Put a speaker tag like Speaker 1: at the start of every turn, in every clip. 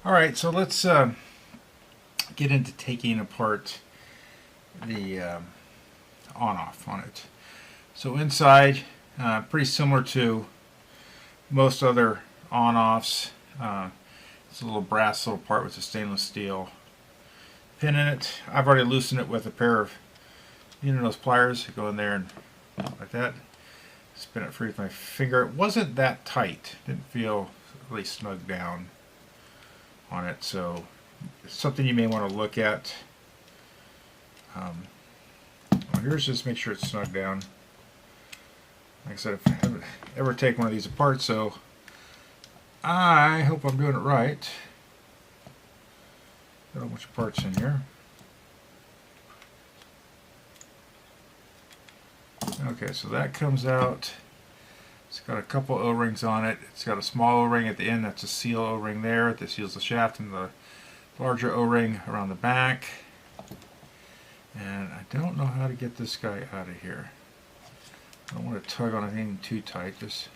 Speaker 1: Alright, so let's get into taking apart the on-off on it. So inside, pretty similar to most other on-offs. It's a little brass little part with a stainless steel pin in it. I've already loosened it with a pair of, those pliers. Go in there and like that. Spin it free with my finger. It wasn't that tight. Didn't feel really snug down on it, so it's something you may want to look at. Well, here's just make sure it's snug down. Like I said, if I haven't ever taken one of these apart, so I hope I'm doing it right. Got a bunch of parts in here. Okay, so that comes out. It's got a couple O-rings on it. It's got a small O-ring at the end. That's a seal O-ring there that seals the shaft, and the larger O-ring around the back. And I don't know how to get this guy out of here. I don't want to tug on anything too tight. Just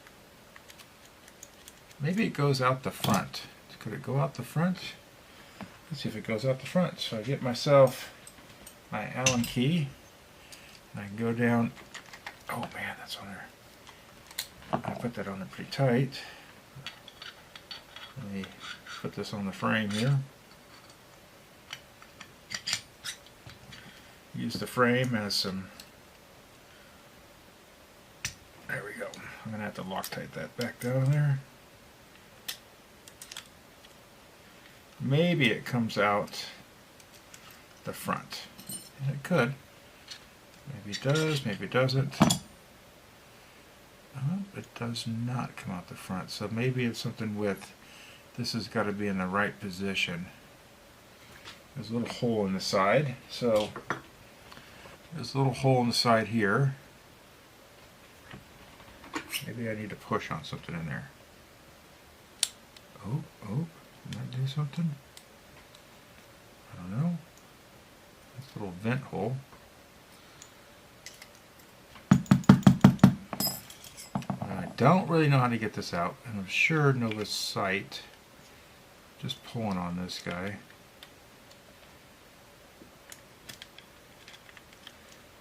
Speaker 1: maybe it goes out the front. Could it go out the front? Let's see if it goes out the front. So I get myself my Allen key. And I can go down. Oh man, that's on there. I put that on there pretty tight. Let me put this on the frame here. Use the frame as some. There we go. I'm gonna have to Loctite that back down there. Maybe it comes out the front. And it could. Maybe it does, maybe it doesn't. It does not come out the front, so maybe it's something with this has got to be in the right position. There's a little hole in the side, so there's a little hole in the side here. Maybe I need to push on something in there. Oh, did that do something? I don't know. That's a little vent hole. I don't really know how to get this out, and I'm sure Nova's sight. Just pulling on this guy.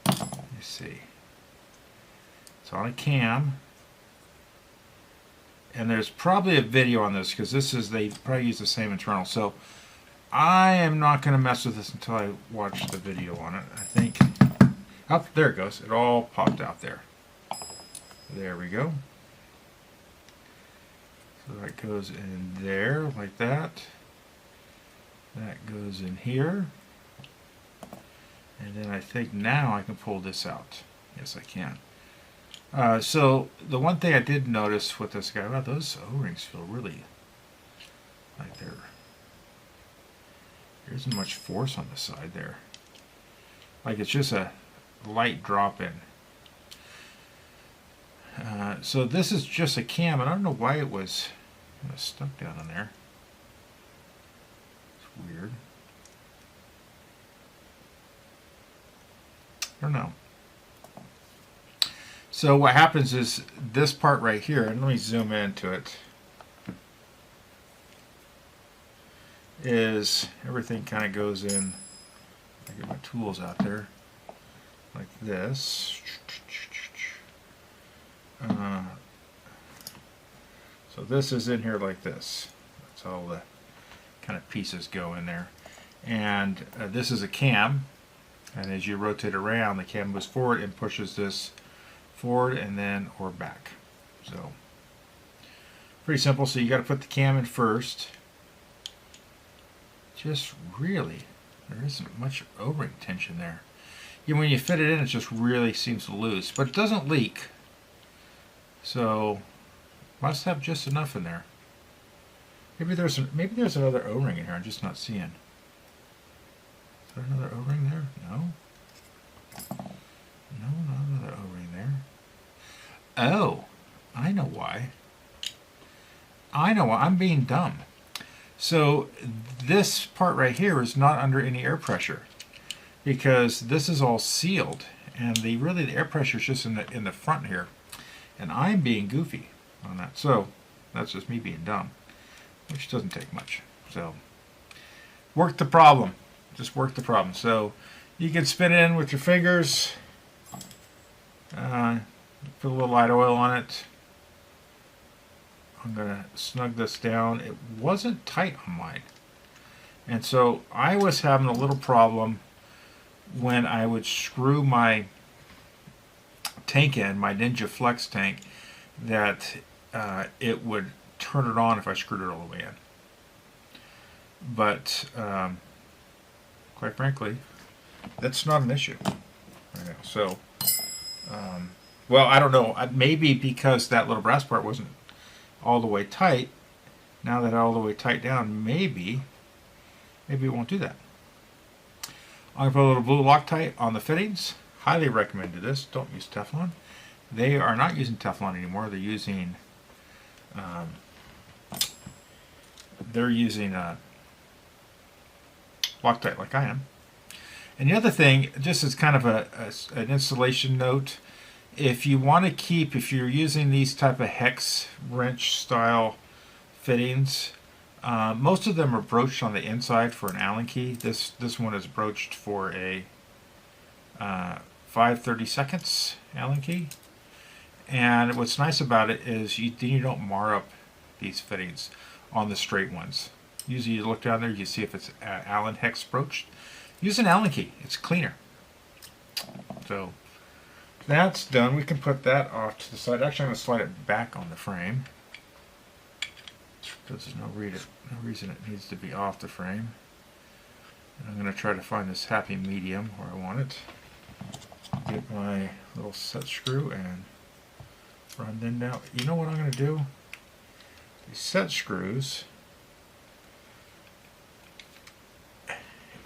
Speaker 1: Let me see. It's on a cam, and there's probably a video on this because they probably use the same internal. So I am not going to mess with this until I watch the video on it. I think. Oh, there it goes. It all popped out there. There we go. So that goes in there like that. That goes in here. And then I think now I can pull this out. Yes, I can. So the one thing I did notice with this guy, wow, those O-rings feel really like there isn't much force on the side there. Like it's just a light drop in. So this is just a cam, and I don't know why it was stuck down in there. It's weird. I don't know. So what happens is this part right here, and let me zoom into it, is everything kind of goes in. I get my tools out there like this. So this is in here like this. That's all the kind of pieces go in there. And this is a cam, and as you rotate around, the cam moves forward and pushes this forward and then or back. So pretty simple. So you got to put the cam in first. Just really, there isn't much O-ring tension there. When you fit it in, it just really seems loose, but it doesn't leak. So must have just enough in there. Maybe there's another O-ring in here I'm just not seeing. Is there another O-ring there? No. No, not another O-ring there. Oh, I know why. I know why. I'm being dumb. So this part right here is not under any air pressure because this is all sealed, and the air pressure is just in the front here, and I'm being goofy on that. So that's just me being dumb, which doesn't take much. So work the problem. Just work the problem. So you can spin it in with your fingers. Put a little light oil on it. I'm going to snug this down. It wasn't tight on mine. And so I was having a little problem when I would screw my tank in, my Ninja Flex tank, that it would turn it on if I screwed it all the way in. But quite frankly, that's not an issue right now. So, well, I don't know. Maybe because that little brass part wasn't all the way tight. Now that it's all the way tight down, maybe it won't do that. I'm going to put a little blue Loctite on the fittings. Highly recommend this. Don't use Teflon. They are not using Teflon anymore. They're using Loctite like I am. And the other thing, just as kind of an installation note, if you want to keep, if you're using these type of hex wrench style fittings, most of them are broached on the inside for an Allen key. This one is broached for a 5/32 Allen key. And what's nice about it is you don't mar up these fittings on the straight ones. Usually you look down there, you see if it's Allen hex broached. Use an Allen key. It's cleaner. So that's done. We can put that off to the side. Actually, I'm going to slide it back on the frame, because there's no reason it needs to be off the frame. And I'm going to try to find this happy medium where I want it. Get my little set screw and run them down. You know what I'm going to do? These set screws,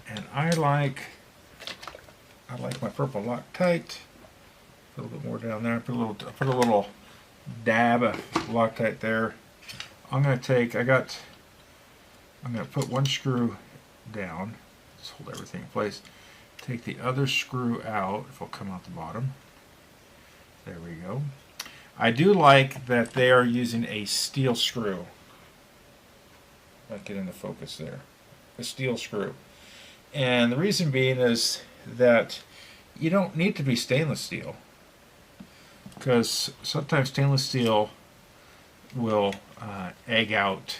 Speaker 1: and I like my purple Loctite. Put a little bit more down there. Put a little dab of Loctite there. I'm going to put one screw down. Just hold everything in place. Take the other screw out. If it'll come out the bottom. There we go. I do like that they are using a steel screw. Let's get into focus there. A steel screw. And the reason being is that you don't need to be stainless steel, because sometimes stainless steel will egg out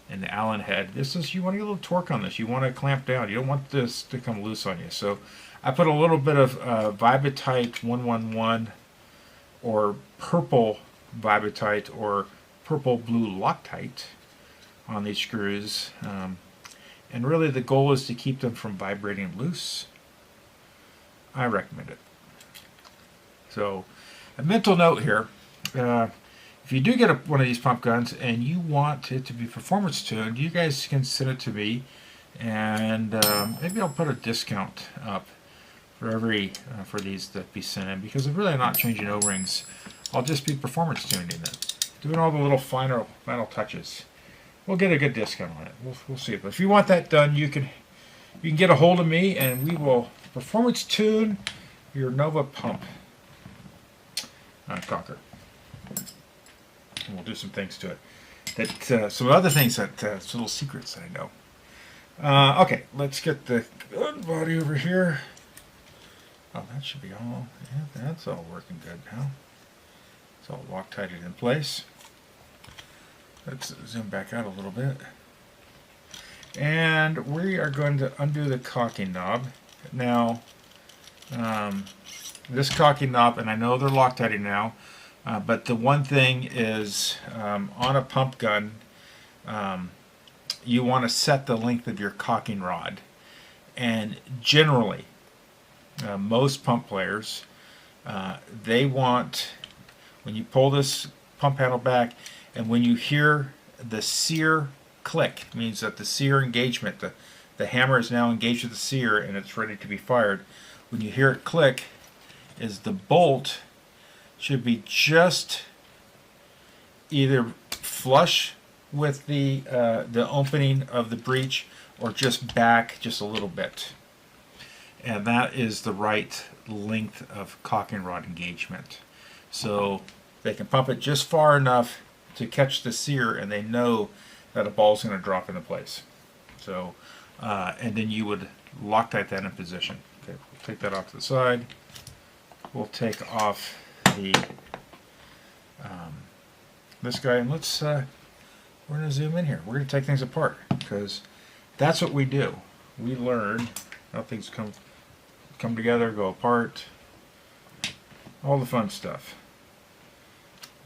Speaker 1: in the Allen head. You want to get a little torque on this. You want to clamp down. You don't want this to come loose on you. So I put a little bit of Vibratite 111 or purple Vibratite or purple blue Loctite on these screws. And really the goal is to keep them from vibrating loose. I recommend it. So a mental note here, if you do get one of these pump guns and you want it to be performance tuned, you guys can send it to me, and maybe I'll put a discount up for for these that be sent in, because if really I'm not changing O-rings, I'll just be performance tuning it, doing all the little final touches. We'll get a good discount on it. We'll see. But if you want that done, you can get a hold of me, and we will performance tune your Nova pump cocker. And we'll do some things to it. Some other things some little secrets that I know. Okay, let's get the gun body over here. Oh, that should be all. Yeah, that's all working good now. It's all Loctited in place. Let's zoom back out a little bit. And we are going to undo the cocking knob. Now, this cocking knob, and I know they're Loctited now, but the one thing is, on a pump gun, you want to set the length of your cocking rod. And generally, most pump players, they want, when you pull this pump handle back, and when you hear the sear click, it means that the sear engagement, the hammer is now engaged with the sear and it's ready to be fired. When you hear it click, is the bolt should be just either flush with the opening of the breech, or just back just a little bit. And that is the right length of cocking rod engagement. So they can pump it just far enough to catch the sear, and they know that a ball is going to drop into place. So, and then you would Loctite that in position. Okay, we'll take that off to the side. We'll take off the this guy, and let's we're going to zoom in here. We're going to take things apart because that's what we do. We learn how things come together, go apart, all the fun stuff.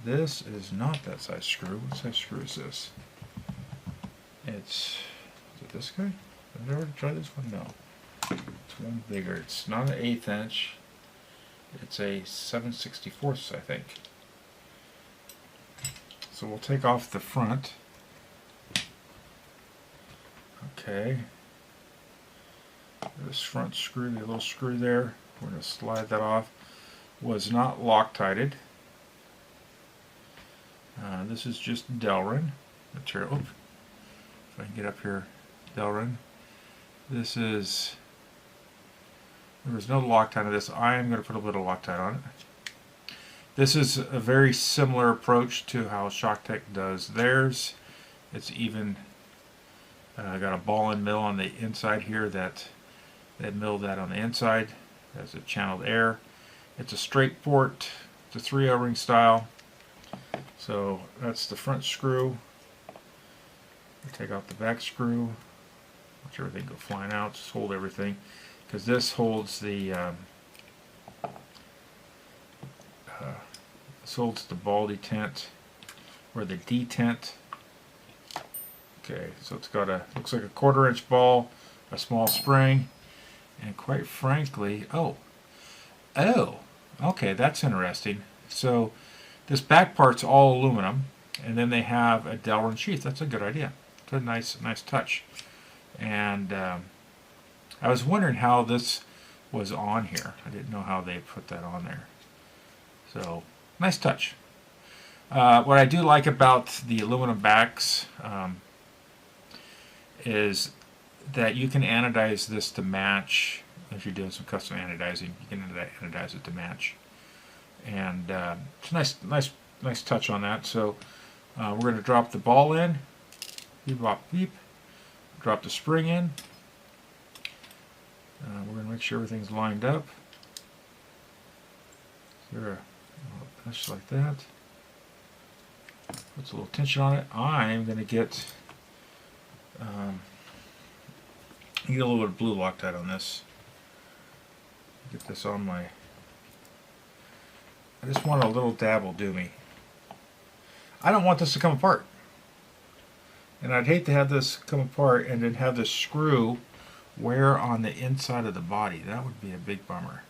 Speaker 1: This is not that size screw. What size screw is this? Is it this guy? Have I ever tried this one? No. It's one bigger. It's not an 1/8 inch. It's a 7/64, I think. So we'll take off the front. Okay. This front screw, the little screw there, we're going to slide that off. Was not Loctited. This is just Delrin material. Oops. If I can get up here, Delrin. This is, there was no Loctite on this. I am going to put a little Loctite on it. This is a very similar approach to how ShockTech does theirs. It's even got a ball and mill on the inside here that milled that on the inside. That's a channeled air. It's a straight port. It's a 3 O-ring style. So that's the front screw. Take off the back screw. Watch everything go flying out. Just hold everything, because this holds the ball detent or the detent. Okay, so it's got looks like a 1/4 inch ball, a small spring, and quite frankly, oh, okay, that's interesting. So this back part's all aluminum, and then they have a Delrin sheath. That's a good idea. It's a nice touch. And I was wondering how this was on here. I didn't know how they put that on there. So nice touch. What I do like about the aluminum backs is that you can anodize this to match. If you're doing some custom anodizing, you can anodize it to match. And it's a nice touch on that. So we're going to drop the ball in. Beep, bop, beep. Drop the spring in. We're going to make sure everything's lined up. There a push like that. Puts a little tension on it. I'm going to get a little bit of blue Loctite on this. Get this on my. I just want a little dab will do me. I don't want this to come apart. And I'd hate to have this come apart and then have this screw wear on the inside of the body. That would be a big bummer.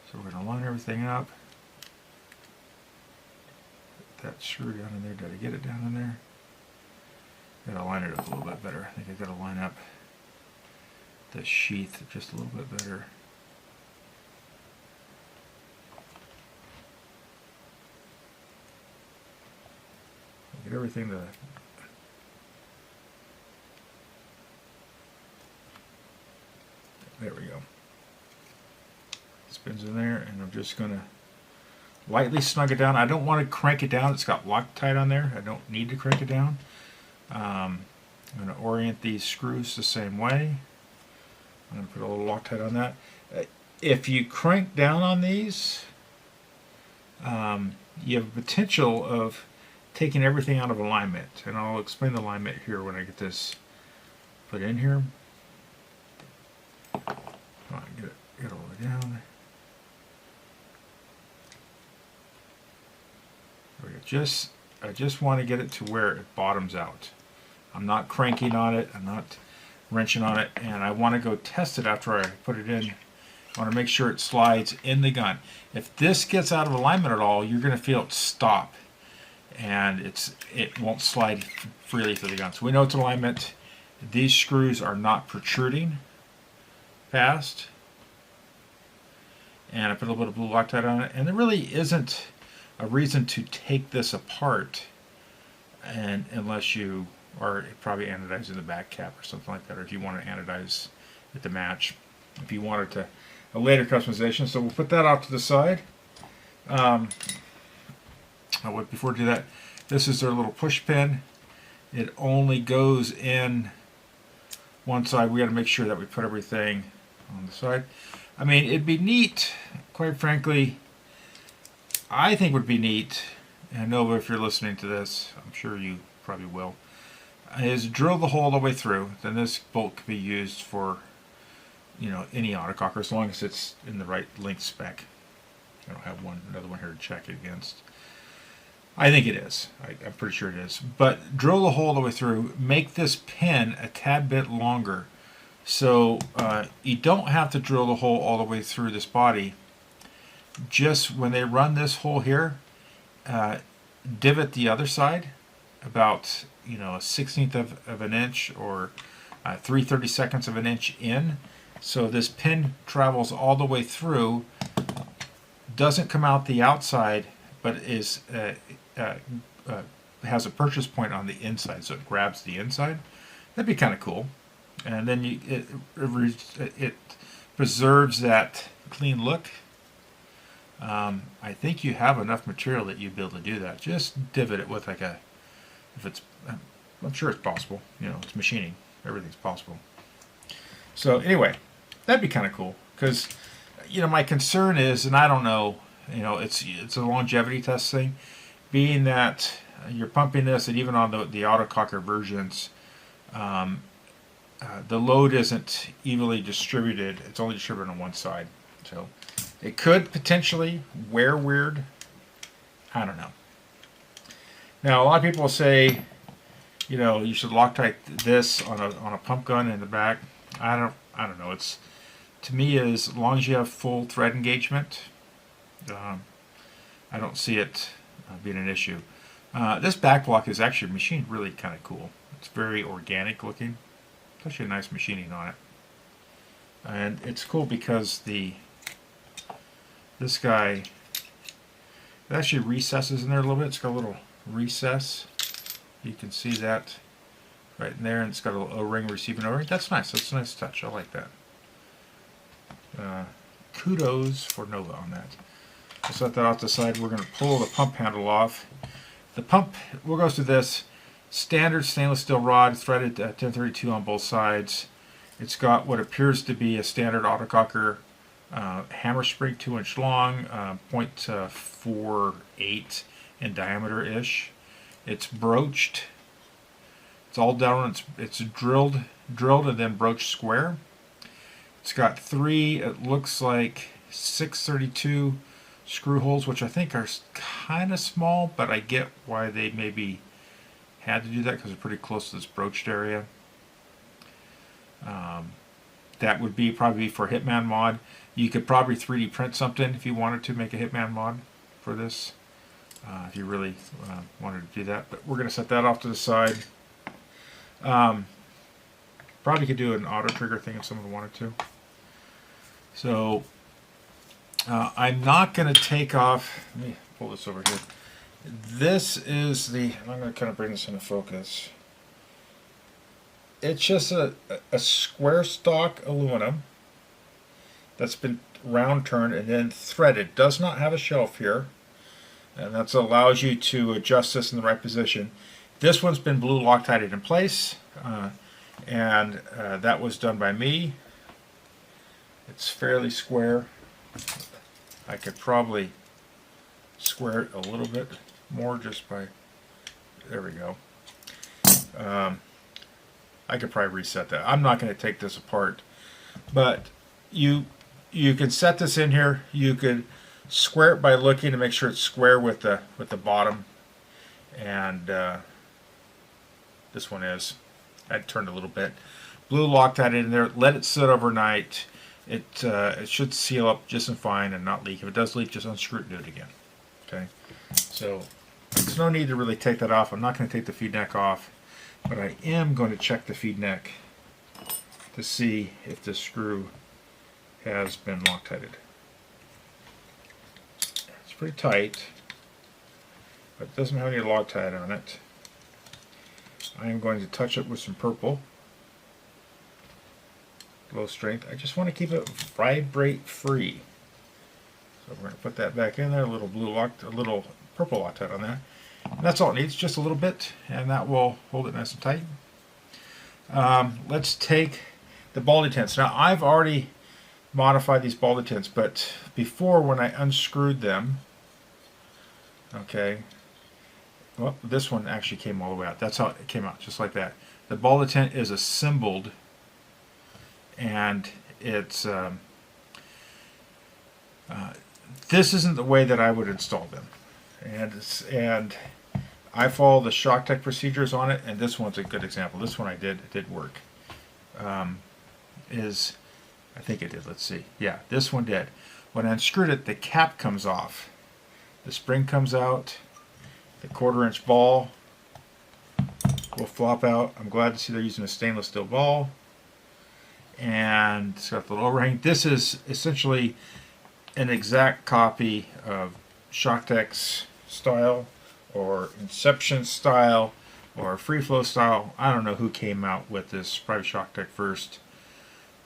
Speaker 1: So we're going to line everything up. Put that screw down in there. Did I get it down in there? Got to line it up a little bit better. I think I got to line up the sheath just a little bit better. Get everything to there we go. Spins in there, and I'm just going to lightly snug it down. I don't want to crank it down. It's got Loctite on there. I don't need to crank it down. I'm going to orient these screws the same way. I'm going to put a little Loctite on that. If you crank down on these, you have a potential of taking everything out of alignment, and I'll explain the alignment here when I get this put in here. Come on, get all the way down. There we go. I just want to get it to where it bottoms out. I'm not cranking on it. I'm not wrenching on it, and I want to go test it after I put it in. I want to make sure it slides in the gun. If this gets out of alignment at all, you're going to feel it stop, and it won't slide freely through the gun. So we know it's alignment. These screws are not protruding past, and I put a little bit of blue Loctite on it, and there really isn't a reason to take this apart, and unless you are probably anodizing the back cap or something like that, or if you want to anodize it to match, if you wanted to a later customization. So we'll put that off to the side. Before we do that, this is their little push pin. it only goes in one side. We got to make sure that we put everything on the side. I mean, it'd be neat, quite frankly. I think would be neat, and Nova, if you're listening to this, I'm sure you probably will, is drill the hole all the way through. Then this bolt could be used for, you know, any autococker as long as it's in the right length spec. I don't have another one here to check it against. I think it is. I'm pretty sure it is. But drill the hole all the way through. Make this pin a tad bit longer, so you don't have to drill the hole all the way through this body. Just when they run this hole here, divot the other side about, you know, a 1/16 of an inch or 3/32 of an inch in, so this pin travels all the way through, doesn't come out the outside, but is has a purchase point on the inside, so it grabs the inside. That'd be kind of cool, and then it preserves that clean look. I think you have enough material that you'd be able to do that. Just divot it with like a, if it's, I'm sure it's possible. You know, it's machining. Everything's possible. So anyway, that'd be kind of cool, because, you know, my concern is, and I don't know, you know, it's a longevity test thing, being that you're pumping this, and even on the Autococker versions, the load isn't evenly distributed. It's only distributed on one side. So it could potentially wear weird. I don't know. Now, a lot of people will say, you know, you should Loctite this on a pump gun in the back. I don't know. It's, to me, as long as you have full thread engagement, I don't see it being an issue. This back block is actually machined really kind of cool. It's very organic looking. It's actually a nice machining on it. And it's cool because this guy, it actually recesses in there a little bit. It's got a little recess. You can see that right in there, and it's got a little O-ring, receiving O-ring. That's nice. That's a nice touch. I like that. Kudos for Nova on that. I'll set that off to the side. We're going to pull the pump handle off. The pump, we'll go through this. Standard stainless steel rod, threaded 1032 on both sides. It's got what appears to be a standard Autococker hammer spring, 2-inch long, 0.48 in diameter-ish. It's broached. It's all down. It's drilled and then broached square. It's got 3, it looks like 632 screw holes, which I think are kind of small, but I get why they maybe had to do that, because they're pretty close to this broached area. That would be probably for Hitman mod. You could probably 3D print something if you wanted to make a Hitman mod for this, if you really wanted to do that. But we're going to set that off to the side. Probably could do an auto trigger thing if someone wanted to. So I'm not going to take off. Let me pull this over here. This is the, I'm going to kind of bring this into focus. It's just a square stock aluminum that's been round turned and then threaded. Does not have a shelf here, and that allows you to adjust this in the right position. This one's been blue Loctited in place, and that was done by me. It's fairly square. I could probably square it a little bit more just by, there we go. I could probably reset that. I'm not going to take this apart, but you can set this in here. You could square it by looking to make sure it's square with the bottom, and this one is. I turned a little bit. Blue Loctite in there. Let it sit overnight. It should seal up just fine and not leak. If it does leak, just unscrew it and do it again. Okay. So there's no need to really take that off. I'm not going to take the feed neck off, but I am going to check the feed neck to see if this screw has been Loctited. It's pretty tight, but it doesn't have any Loctite on it. I am going to touch it with some purple. Low strength. I just want to keep it vibrate free. So we're going to put that back in there. A little blue lock, a little purple Loctite on there. And that's all it needs, just a little bit, and that will hold it nice and tight. Let's take the ball detents. Now I've already modified these ball detents, but before, when I unscrewed them, okay, well, this one actually came all the way out. That's how it came out, just like that. The ball detent is assembled, and it's this isn't the way that I would install them, and I follow the Shock Tech procedures on it, and this one's a good example. This one it did work. I think it did. Let's see. Yeah, this one did. When I unscrewed it, the cap comes off. The spring comes out. The 1/4-inch ball will flop out. I'm glad to see they're using a stainless steel ball. And it's got the little overhang. This is essentially an exact copy of Shock Tech's style, or Inception style, or Free Flow style. I don't know who came out with this, probably Shock Tech first.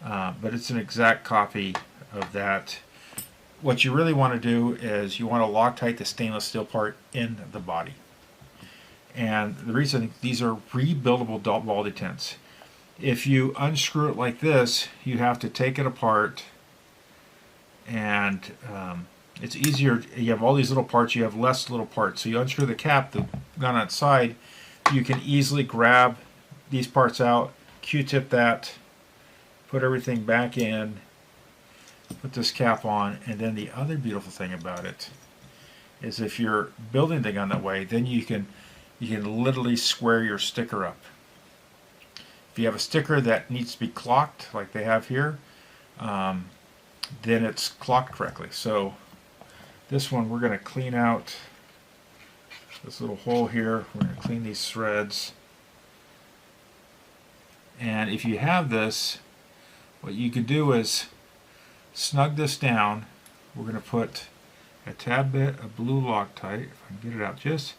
Speaker 1: But it's an exact copy of that. What you really want to do is you want to Loctite the stainless steel part in the body. And the reason, these are rebuildable ball detents. If you unscrew it like this, you have to take it apart, and it's easier. You have all these little parts, you have less little parts. So you unscrew the cap, the gun outside, you can easily grab these parts out, Q-tip that, put everything back in, put this cap on, and then the other beautiful thing about it is if you're building the gun that way, then you can literally square your sticker up. If you have a sticker that needs to be clocked, like they have here, then it's clocked correctly. So this one, we're going to clean out this little hole here. We're going to clean these threads. And if you have this, what you can do is snug this down. We're going to put a tad bit of blue Loctite, if I can get it out, just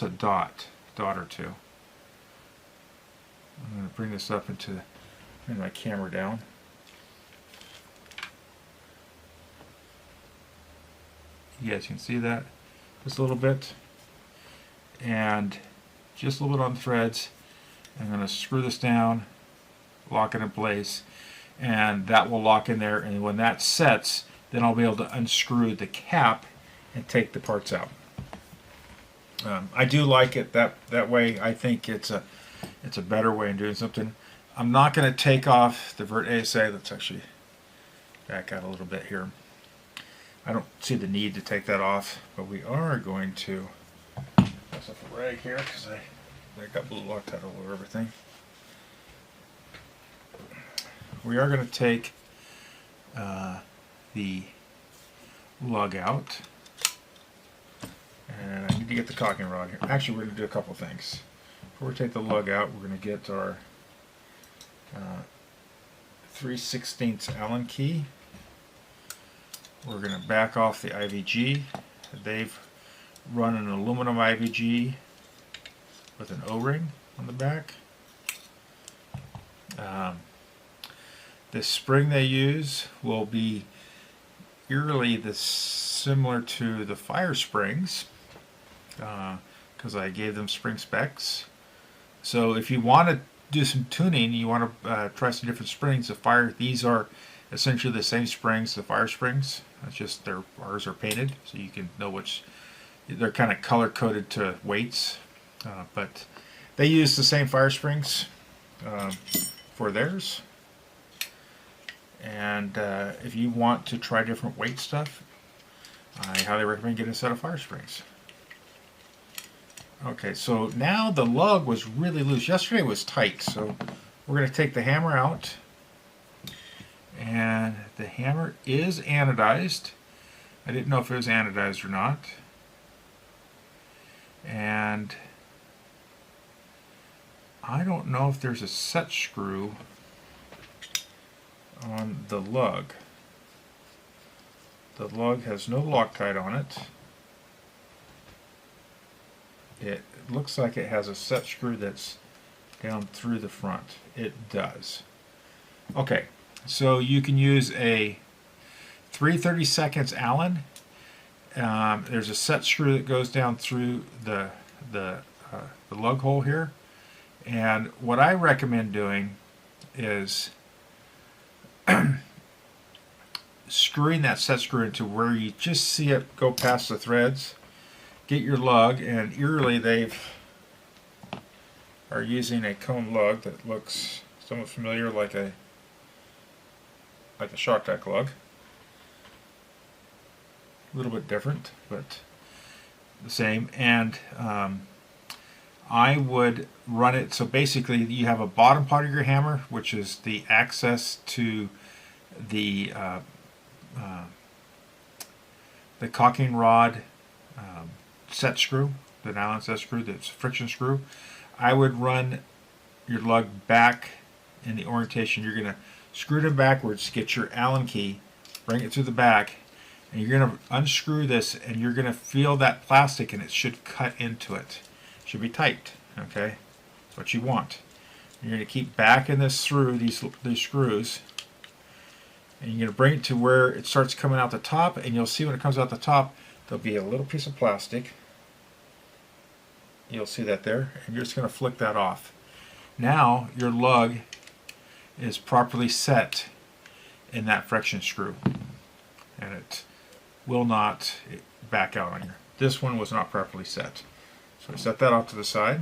Speaker 1: a dot or two. I'm going to bring this up bring my camera down. You guys can see that just a little bit, and just a little bit on the threads. I'm going to screw this down, lock it in place, and that will lock in there, and when that sets, then I'll be able to unscrew the cap and take the parts out. I do like it that way. I think it's a better way of doing something. I'm not going to take off the Vert ASA. Let's actually back out a little bit here. I don't see the need to take that off, but we are going to mess up a rag here because I got blue Loctite all over everything. We are going to take the lug out, and I need to get the cocking rod here. Actually, we're going to do a couple things. Before we take the lug out, we're going to get our 3/16 Allen key. We're going to back off the IVG. They've run an aluminum IVG with an O-ring on the back. The spring they use will be eerily similar to the fire springs, because I gave them spring specs. So if you want to do some tuning, you want to try some different springs. These are essentially the same springs, the fire springs. It's just ours are painted, so you can know which. They're kind of color coded to weights, but they use the same fire springs for theirs. And if you want to try different weight stuff, I highly recommend getting a set of fire springs. Okay, so now the lug was really loose. Yesterday it was tight, so we're going to take the hammer out. And the hammer is anodized. I didn't know if it was anodized or not. And I don't know if there's a set screw on the lug. The lug has no Loctite on it. It looks like it has a set screw that's down through the front. It does. Okay, so you can use a 3/32 Allen. There's a set screw that goes down through the lug hole here, and what I recommend doing is screwing that set screw into where you just see it go past the threads. Get your lug, and eerily they are using a cone lug that looks somewhat familiar, like a Shock Tech lug. A little bit different, but the same. And I would run it so basically you have a bottom part of your hammer, which is the access to the cocking rod set screw, the nylon set screw, that's a friction screw. I would run your lug back in the orientation. You're going to screw it in backwards, get your Allen key, bring it through the back, and you're going to unscrew this, and you're going to feel that plastic, and it should cut into it. It should be tight, okay? That's what you want. You're going to keep backing this through these screws, and you're going to bring it to where it starts coming out the top, and you'll see when it comes out the top, there'll be a little piece of plastic. You'll see that there, and you're just going to flick that off. Now your lug is properly set in that friction screw, and it will not back out on you. This one was not properly set. So set that off to the side.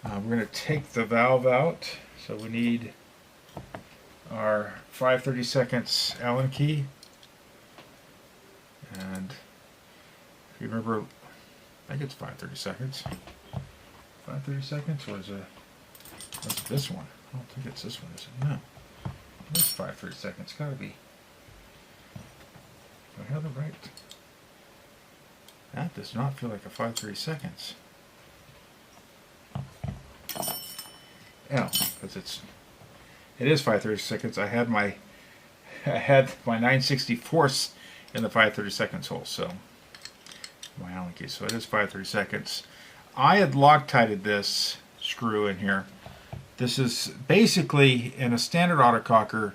Speaker 1: We're going to take the valve out. So we need our 5/32 Allen key. And if you remember, I think it's 5/32. 5/32, or is it? What's this one? I don't think it's this one, is it? No. It's 5/32. It's got to be. Do I have it right? That does not feel like a 5/32. Yeah, because it is 5/32. I had my 9/64 in the 5/32 hole, so my Allen key. So it is 5/32. I had Loctited this screw in here. This is basically in a standard autococker.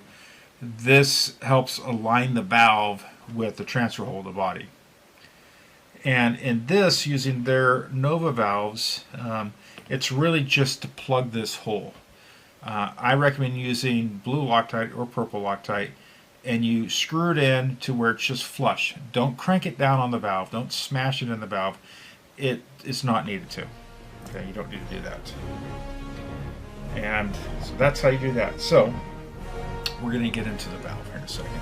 Speaker 1: This helps align the valve with the transfer hole of the body. And in this, using their Nova valves, it's really just to plug this hole. I recommend using blue Loctite or purple Loctite, and you screw it in to where it's just flush. Don't crank it down on the valve. Don't smash it in the valve. It's not needed to. Okay, you don't need to do that. And so that's how you do that. So we're going to get into the valve here in a second.